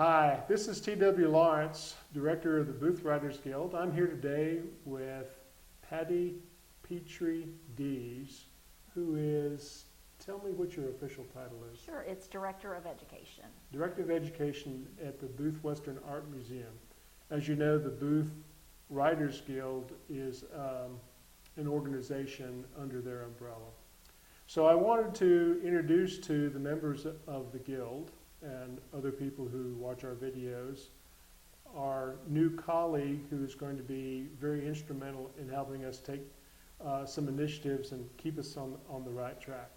Hi, this is T.W. Lawrence, Director of the Booth Writers Guild. I'm here today with Patty Petrie Dees, who is, tell me what your official title is. Sure, it's Director of Education. Director of Education at the Booth Western Art Museum. As you know, the Booth Writers Guild is an organization under their umbrella. So I wanted to introduce to the members of the Guild and other people who watch our videos our new colleague who is going to be very instrumental in helping us take some initiatives and keep us on the right track.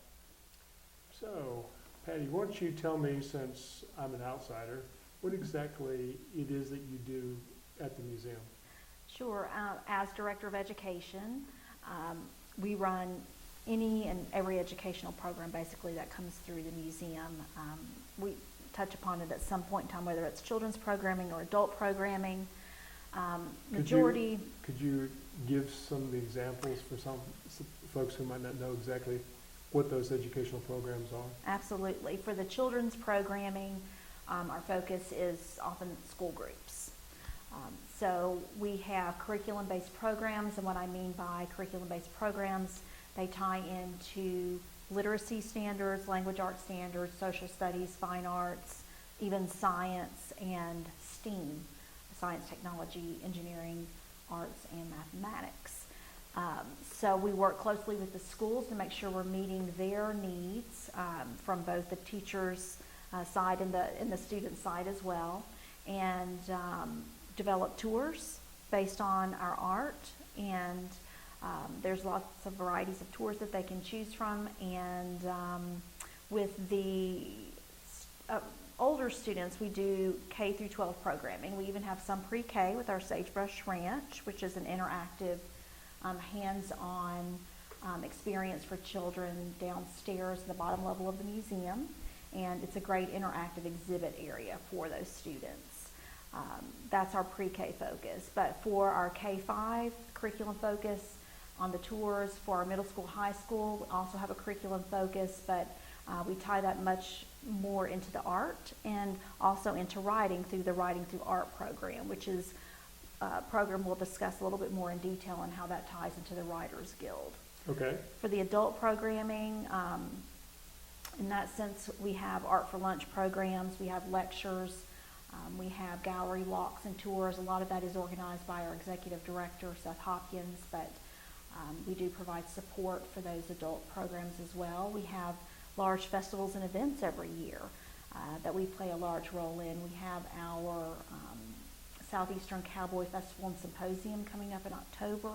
So, Patty, why don't you tell me, since I'm an outsider, what exactly it is that you do at the museum? Sure, as Director of Education, we run any and every educational program basically that comes through the museum. We touch upon it at some point in time, whether it's children's programming or adult programming. Could you give some of the examples for some folks who might not know exactly what those educational programs are? Absolutely. For the children's programming, our focus is often school groups. So we have curriculum-based programs, and what I mean by curriculum-based programs, they tie into literacy standards, language arts standards, social studies, fine arts, even science and STEAM, science, technology, engineering, arts, and mathematics. So we work closely with the schools to make sure we're meeting their needs from both the teachers' side and the student side as well, and develop tours based on our art, and there's lots of varieties of tours that they can choose from, and with the older students, we do K through 12 programming. We even have some pre-K with our Sagebrush Ranch, which is an interactive, hands-on experience for children downstairs at the bottom level of the museum, and it's a great interactive exhibit area for those students. That's our pre-K focus, but for our K-5 curriculum focus on the tours, for our middle school, high school, we also have a curriculum focus, but we tie that much more into the art and also into writing through the Writing Through Art program, which is a program we'll discuss a little bit more in detail on how that ties into the Writers Guild. Okay. For the adult programming, in that sense, we have Art for Lunch programs, we have lectures, we have gallery walks and tours. A lot of that is organized by our executive director, Seth Hopkins, but we do provide support for those adult programs as well. We have large festivals and events every year that we play a large role in. We have our Southeastern Cowboy Festival and Symposium coming up in October.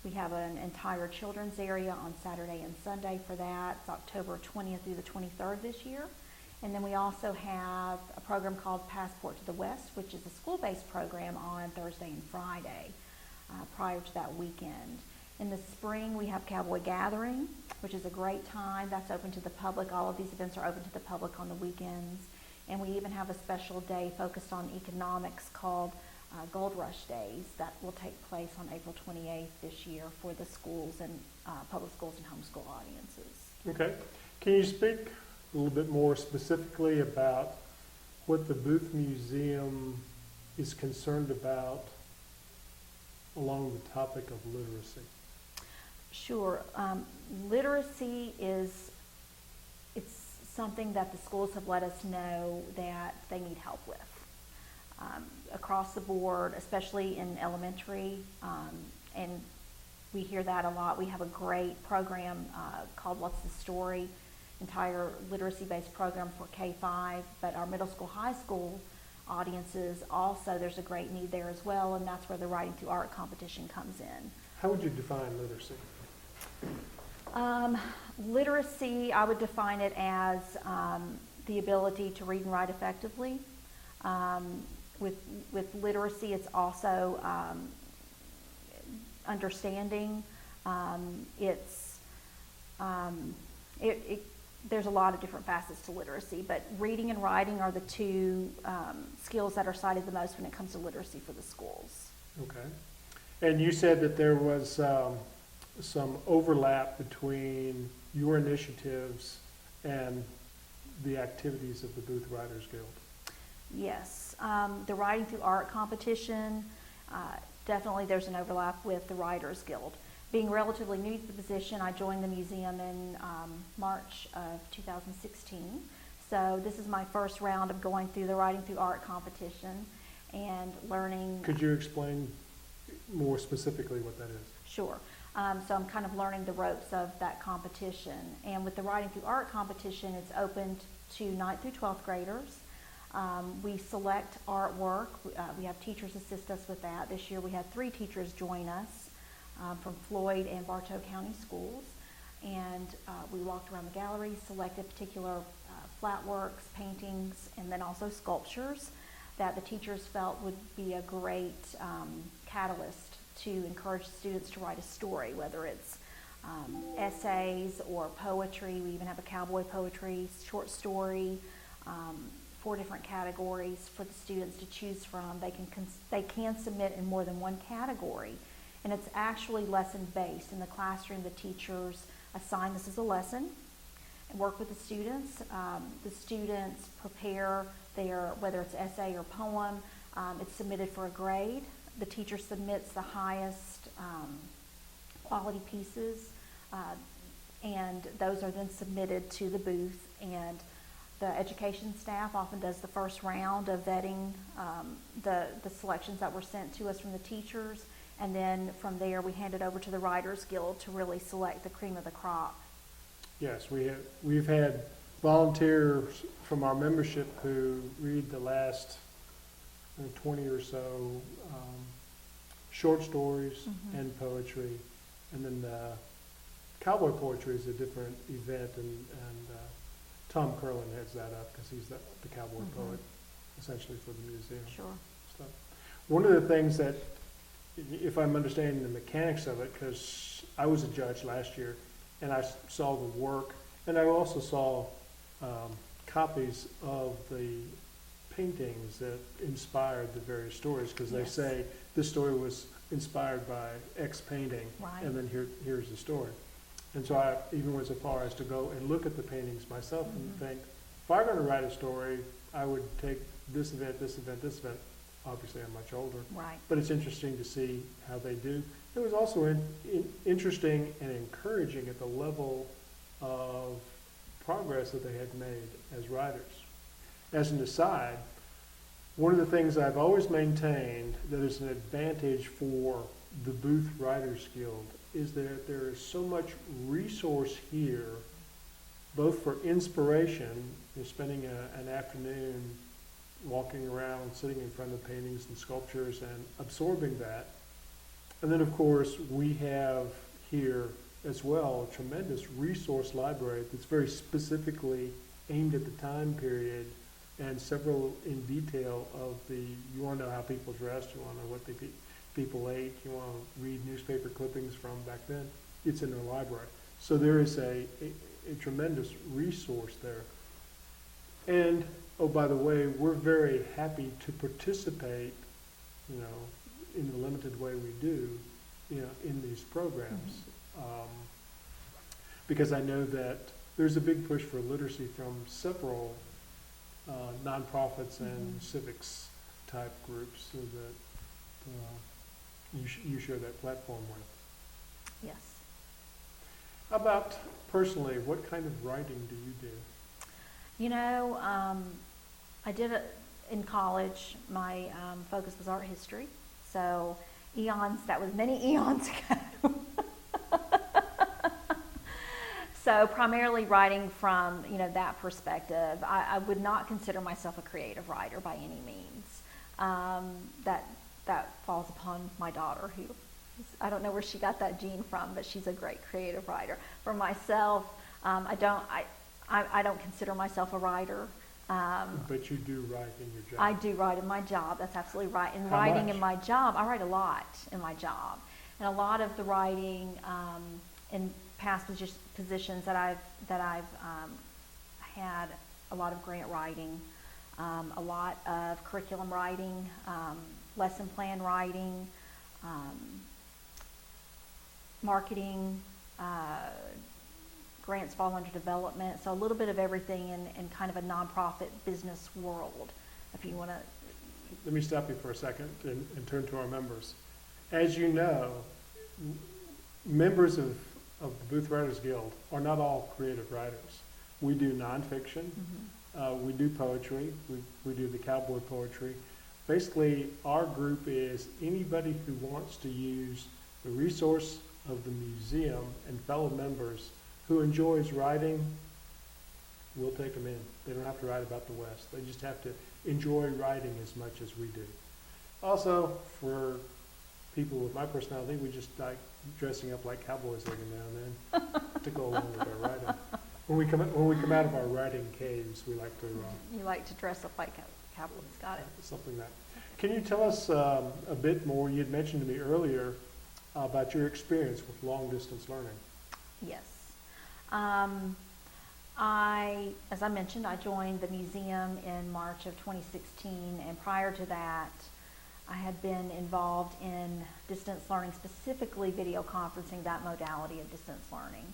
We have an entire children's area on Saturday and Sunday for that. It's October 20th through the 23rd this year. And then we also have a program called Passport to the West, which is a school-based program on Thursday and Friday prior to that weekend. In the spring, we have Cowboy Gathering, which is a great time. That's open to the public. All of these events are open to the public on the weekends. And we even have a special day focused on economics called Gold Rush Days that will take place on April 28th this year for the schools and public schools and homeschool audiences. Okay. Can you speak a little bit more specifically about what the Booth Museum is concerned about along the topic of literacy? Sure. Literacy it's something that the schools have let us know that they need help with. Across the board, especially in elementary, and we hear that a lot. We have a great program called What's the Story, entire literacy-based program for K-5, but our middle school, high school audiences also, there's a great need there as well, and that's where the Writing Through Art competition comes in. How would you define literacy? Literacy, I would define it as the ability to read and write effectively. With literacy, it's also understanding. There's a lot of different facets to literacy, but reading and writing are the two skills that are cited the most when it comes to literacy for the schools. Okay. And you said that there was some overlap between your initiatives and the activities of the Booth Writers Guild. Yes, the Writing Through Art competition, definitely there's an overlap with the Writers Guild. Being relatively new to the position, I joined the museum in March of 2016. So this is my first round of going through the Writing Through Art competition and learning. Could you explain more specifically what that is? Sure. So I'm kind of learning the ropes of that competition. And with the Writing Through Art competition, it's open to 9th through 12th graders. We select artwork. We have teachers assist us with that. This year we had 3 teachers join us from Floyd and Bartow County schools. And we walked around the gallery, selected particular flat works, paintings, and then also sculptures that the teachers felt would be a great catalyst to encourage students to write a story, whether it's essays or poetry. We even have a cowboy poetry, short story, 4 different categories for the students to choose from. They can submit in more than one category, and it's actually lesson based. In the classroom, the teachers assign this as a lesson and work with the students. The students prepare their, whether it's essay or poem, it's submitted for a grade. The teacher submits the highest quality pieces, and those are then submitted to the booth, and the education staff often does the first round of vetting the selections that were sent to us from the teachers, and then from there we hand it over to the Writers Guild to really select the cream of the crop. Yes, we've had volunteers from our membership who read the last 20 or so short stories and poetry, and then cowboy poetry is a different event, and Tom Curlin heads that up because he's the cowboy poet essentially for the museum. Sure. So one of the things that, if I'm understanding the mechanics of it, because I was a judge last year and I saw the work, and I also saw copies of the paintings that inspired the various stories, because they say this story was inspired by X painting, Right. and then here's the story. And so I even went so far as to go and look at the paintings myself and think, if I were going to write a story, I would take this event, this event, this event. Obviously, I'm much older. Right. But it's interesting to see how they do. It was also interesting and encouraging at the level of progress that they had made as writers. As an aside, one of the things I've always maintained that is an advantage for the Booth Writers Guild is that there is so much resource here, both for inspiration, spending an afternoon walking around, sitting in front of paintings and sculptures and absorbing that. And then, of course, we have here as well a tremendous resource library that's very specifically aimed at the time period, and several in detail of you want to know how people dressed, you want to know what people ate, you want to read newspaper clippings from back then. It's in the library. So there is a tremendous resource there. And, oh, by the way, we're very happy to participate, in the limited way we do, in these programs. Because I know that there's a big push for literacy from several nonprofits and civics type groups so that you share that platform with. Yes. How about personally, what kind of writing do you do? I did it in college. My focus was art history. So that was many eons ago. So primarily writing from, that perspective. I would not consider myself a creative writer by any means. That falls upon my daughter, who, I don't know where she got that gene from, but she's a great creative writer. For myself, I don't consider myself a writer. But you do write in your job. I do write in my job. That's absolutely right. And How writing much? in my job, I write a lot in my job. And a lot of the writing in past positions that I've had a lot of grant writing, a lot of curriculum writing, lesson plan writing, marketing, grants fall under development, so a little bit of everything in kind of a nonprofit business world. if you want to. Let me stop you for a second and turn to our members. As you know, members of the Booth Writers Guild are not all creative writers. We do nonfiction, we do poetry, we do the cowboy poetry. Basically, our group is anybody who wants to use the resource of the museum and fellow members who enjoys writing. We'll take them in. They don't have to write about the West. They just have to enjoy writing as much as we do. Also, for people with my personality, we just like dressing up like cowboys every now and then to go along with our writing. When we come out of our writing caves, we like to. You like to dress up like cowboys. Got it. Something like that. Can you tell us a bit more? You had mentioned to me earlier about your experience with long distance learning. Yes. As I mentioned, I joined the museum in March of 2016, and prior to that, I had been involved in distance learning, specifically video conferencing, that modality of distance learning,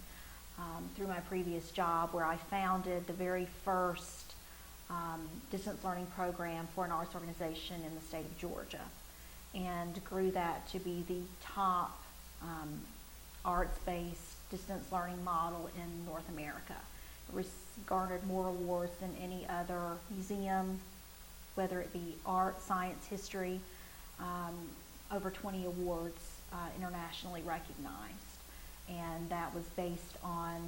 through my previous job, where I founded the very first distance learning program for an arts organization in the state of Georgia, and grew that to be the top arts-based distance learning model in North America. It garnered more awards than any other museum, whether it be art, science, history, over 20 awards internationally recognized. And that was based on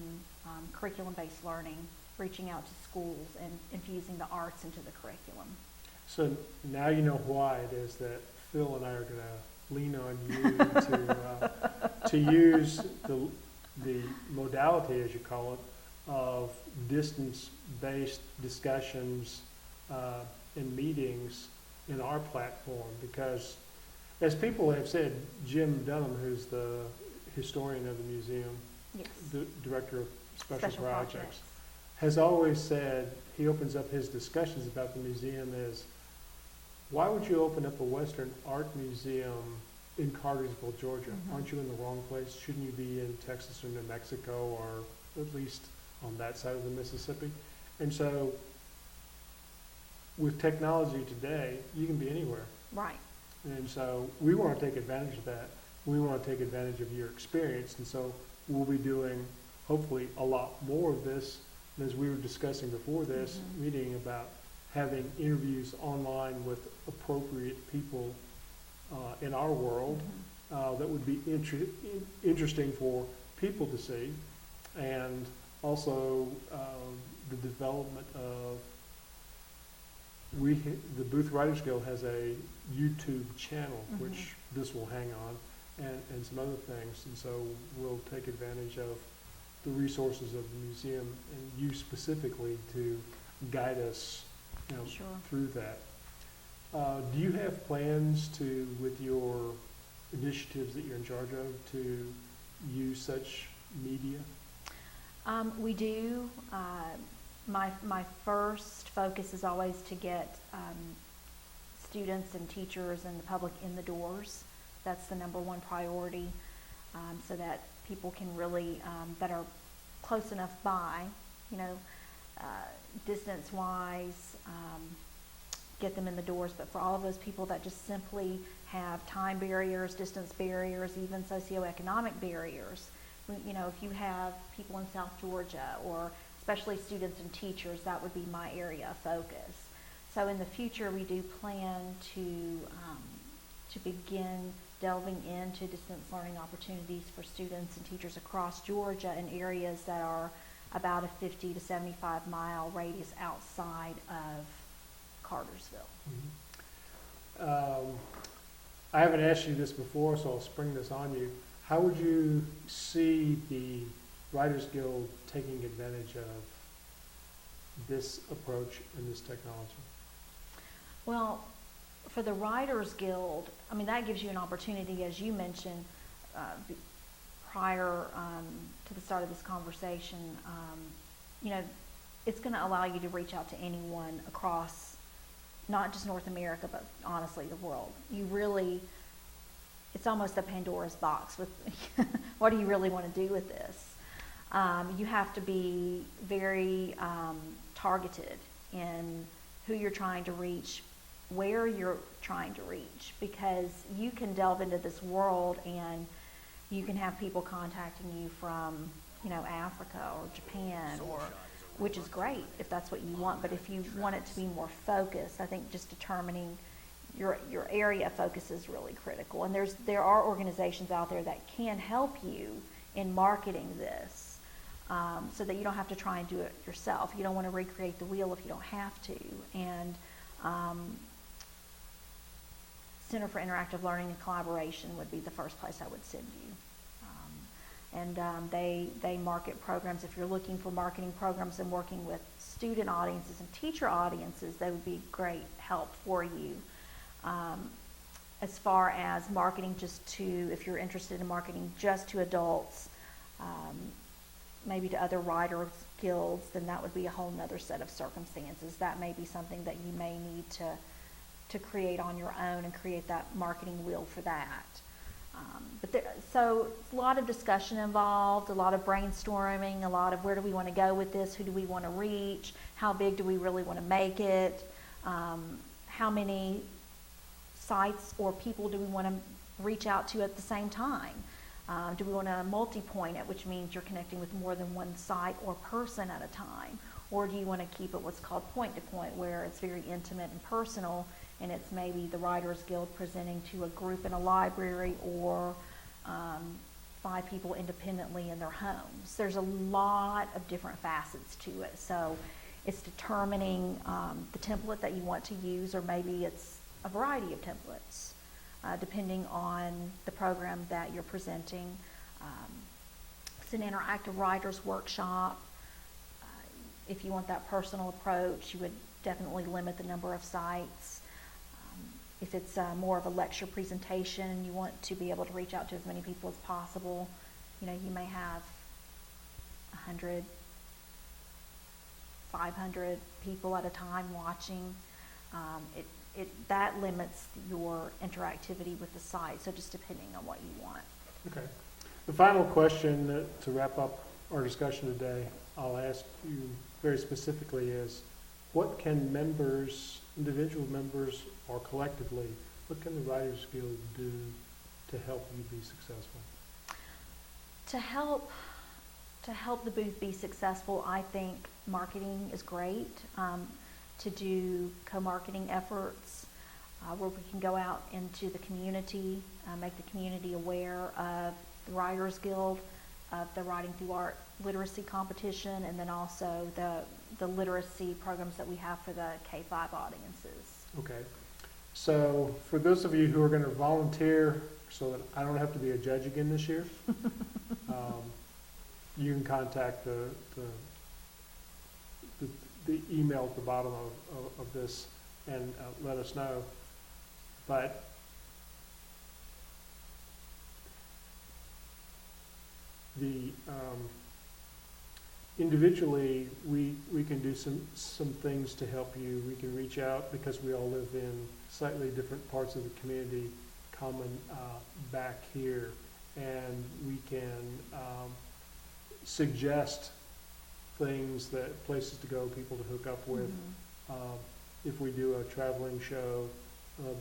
curriculum-based learning, reaching out to schools and infusing the arts into the curriculum. So now you know why it is that Phil and I are going to lean on you to use the modality, as you call it, of distance-based discussions and meetings in our platform. Because, as people have said, Jim Dunham, who's the historian of the museum, Yes. the director of special projects, projects, has always said, he opens up his discussions about the museum as, why would you open up a Western art museum in Cartersville, Georgia? Aren't you in the wrong place? Shouldn't you be in Texas or New Mexico, or at least on that side of the Mississippi? And so with technology today, you can be anywhere. Right. And so we want to take advantage of that. We want to take advantage of your experience. And so we'll be doing, hopefully, a lot more of this. And as we were discussing before this meeting about having interviews online with appropriate people in our world, that would be interesting for people to see. And also the development of, the Booth Writers Guild has a YouTube channel, which this will hang on, and some other things. And so we'll take advantage of the resources of the museum and you specifically to guide us, Sure. through that. Do you have plans to, with your initiatives that you're in charge of, to use such media? We do. My first focus is always to get students and teachers and the public in the doors. That's the number one priority, so that people can really, that are close enough by, distance-wise, get them in the doors. But for all of those people that just simply have time barriers, distance barriers, even socioeconomic barriers, if you have people in South Georgia, or especially students and teachers, that would be my area of focus. So in the future, we do plan to begin delving into distance learning opportunities for students and teachers across Georgia in areas that are about a 50 to 75 mile radius outside of Cartersville. I haven't asked you this before, so I'll spring this on you. How would you see the Writers Guild taking advantage of this approach and this technology? Well, for the Writers Guild, that gives you an opportunity, as you mentioned prior to the start of this conversation. It's going to allow you to reach out to anyone across not just North America, but honestly the world. It's almost a Pandora's box with what do you really want to do with this? You have to be very targeted in who you're trying to reach, where you're trying to reach, because you can delve into this world and you can have people contacting you from, Africa or Japan, which is great if that's what you want. But if you want it to be more focused, I think just determining your area of focus is really critical. And there are organizations out there that can help you in marketing this, so that you don't have to try and do it yourself. You don't want to recreate the wheel if you don't have to. And Center for Interactive Learning and Collaboration would be the first place I would send you. They market programs. If you're looking for marketing programs and working with student audiences and teacher audiences, they would be great help for you. As far as marketing if you're interested in marketing just to adults, maybe to other writers guilds, then that would be a whole nother set of circumstances. That may be something that you may need to create on your own and create that marketing wheel for that. So a lot of discussion involved, a lot of brainstorming, a lot of where do we want to go with this, who do we want to reach, how big do we really want to make it, how many sites or people do we want to reach out to at the same time. Do we want to multi-point it, which means you're connecting with more than one site or person at a time? Or do you want to keep it what's called point-to-point, where it's very intimate and personal, and it's maybe the Writers Guild presenting to a group in a library, or 5 people independently in their homes. There's a lot of different facets to it. So it's determining the template that you want to use, or maybe it's a variety of templates, depending on the program that you're presenting. It's an interactive writers workshop. If you want that personal approach, you would definitely limit the number of sites. If it's more of a lecture presentation, you want to be able to reach out to as many people as possible. You may have 100, 500 people at a time watching. That limits your interactivity with the site, so just depending on what you want. Okay. The final question to wrap up our discussion today, I'll ask you very specifically is, what can individual members, or collectively, what can the Writers Guild do to help you be successful? To help the booth be successful, I think marketing is great. To do co-marketing efforts where we can go out into the community, make the community aware of the Writers Guild, of the Writing Through Art literacy competition, and then also the literacy programs that we have for the K-5 audiences. Okay. So for those of you who are going to volunteer so that I don't have to be a judge again this year, you can contact the email at the bottom of this and let us know. But individually, we can do some things to help you. We can reach out, because we all live in slightly different parts of the community, coming back here, and we can suggest things, places to go, people to hook up with. If we do a traveling show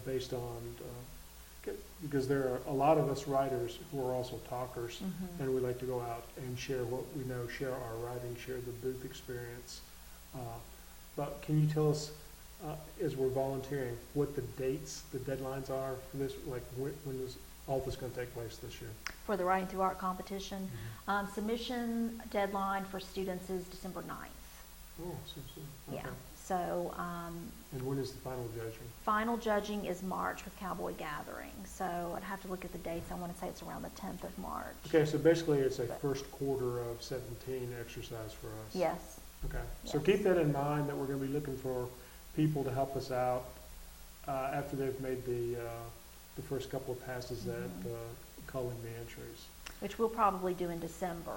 based on, because there are a lot of us writers who are also talkers, and we like to go out and share what we know, share our writing, share the booth experience. But can you tell us, as we're volunteering, what the dates, the deadlines are for this? Like, when is all this going to take place this year? For the Writing Through Art competition, submission deadline for students is December 9th. Oh, so soon. Okay. Yeah. So. And when is the final judging? Final judging is March with Cowboy Gathering. So I'd have to look at the dates. I want to say it's around the 10th of March. Okay, so basically it's a first quarter of 17 exercise for us. Yes. Okay, so Yes. keep that in mind, that we're going to be looking for people to help us out after they've made the first couple of passes at calling the entries. Which we'll probably do in December,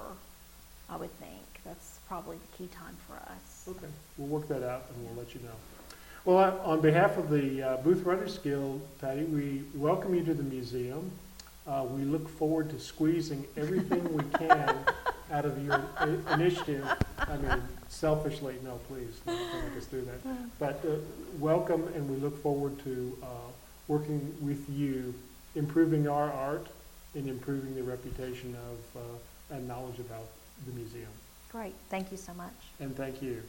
I would think. That's probably the key time for us. Okay, we'll work that out and we'll let you know. Well, on behalf of the Booth Writers Guild, Patty, we welcome you to the museum. We look forward to squeezing everything we can out of your initiative. I mean, selfishly, no, please, don't make us do that. But welcome, and we look forward to working with you, improving our art and improving the reputation of and knowledge about the museum. Great, thank you so much. And thank you.